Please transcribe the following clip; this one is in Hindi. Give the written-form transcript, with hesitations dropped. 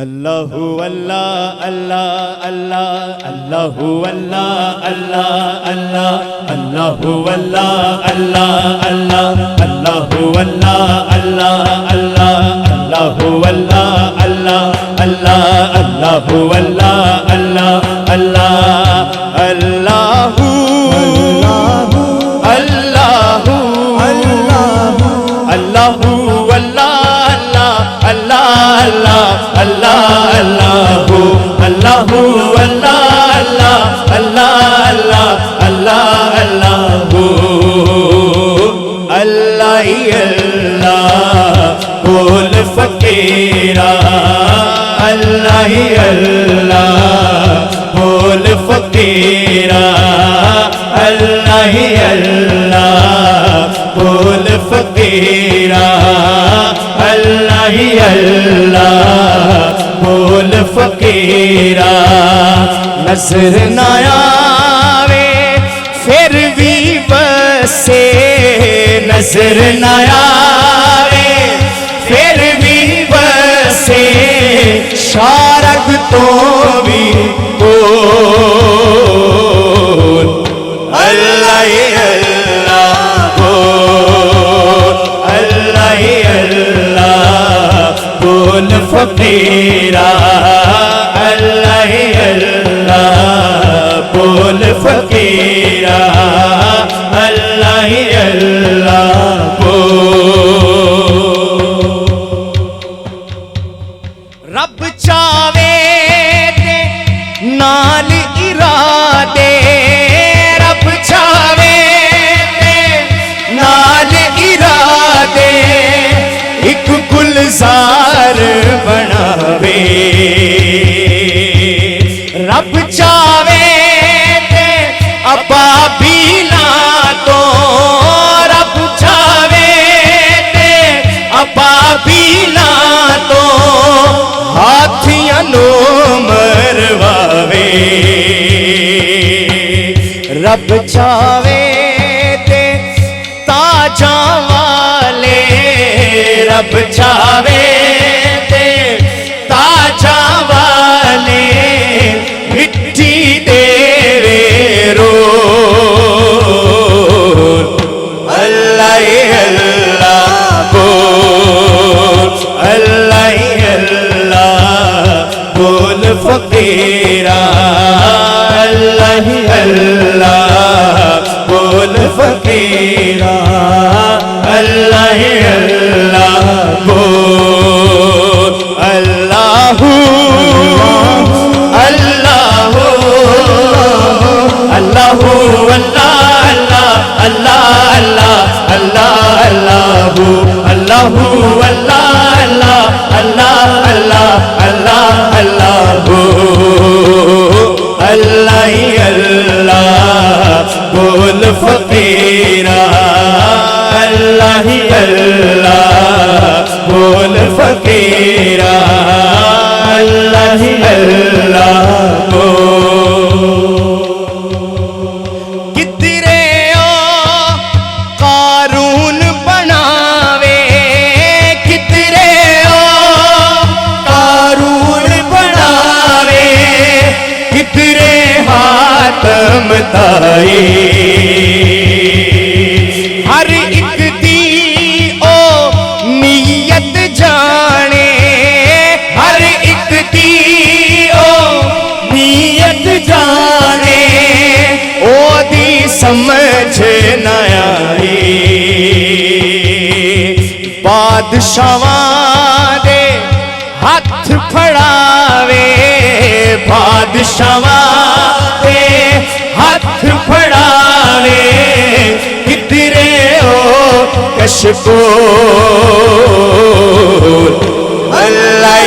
अल्लाहु अल्लाह अल्लाह अल्लाह अल्लाहु अल्लाह अल्लाह अल्लाह अल्लाहु अल्लाह अल्लाह अल्लाह अल्लाहु अल्लाह अल्लाह अल्लाह अल्लाहु अल्लाह अल्लाह अल्लाह अल्लाहु अल्लाह अल्लाह अल्लाह अल्लाहु अल्लाहु अल्लाहु अल्लाह अल्लाह अल्लाहु अल्लाहु अल्लाह अल्लाह अल्लाह अल्लाहु अल्लाह अल्लाह बोल फकीरा अल्लाह अल्लाह बोल फकीरा अल्लाह अल्लाह बोल फकीरा अल्लाह अल्लाह बोल फकीरा नजर ना आवे फिर भी बसे नजर ना आवे फिर भी बसे शारग तो भी बोल अल्लाह अल्लाह बोल अल्लाह अल्लाह बोल फकीरा अल्लाह अल्लाह बोल फकीरा अल्लाह अल्लाह बोल रब चावे ते नाल इरादे रब चावे ते नाल इरादे एक गुलजार बनावे रब चावे ते अबाबीला तो रब चावे ते अबाबीला तो हाथियां नो मरवावे रब चावे ते ताजा वाले रब चावे ते ताजा वाले मिट्टी देवे रोल अल्लाह अल्लाह बोल अल्लाह अल्लाह बोल फकीरा अल्लाह अल्लाह बोल फकीरा अल्लाह अल्लाह बोल अल्लाहु अल्लाहु अल्लाहु अल्लाह अल्लाह अल्लाह अल्लाहु अल्लाहु अल्लाह अल्लाह अल्लाह अल्लाहु अल्लाह अल्लाह बोल फकीरा अल्लाह अल्लाह बोल फकीरा अल्लाह अल्लाह कितरे ओ कारून बनावे कितरे ओ कारून बनावे कितरे हातम ताए हर एक दी ओ नीयत जाने हर एक दी ओ नीयत जाने ओ दी समझ न आई बादशाहां दे हथ फड़ावे बादशाहां दे हथ फड़ावे कितरे ओ कशबोल अल्लाह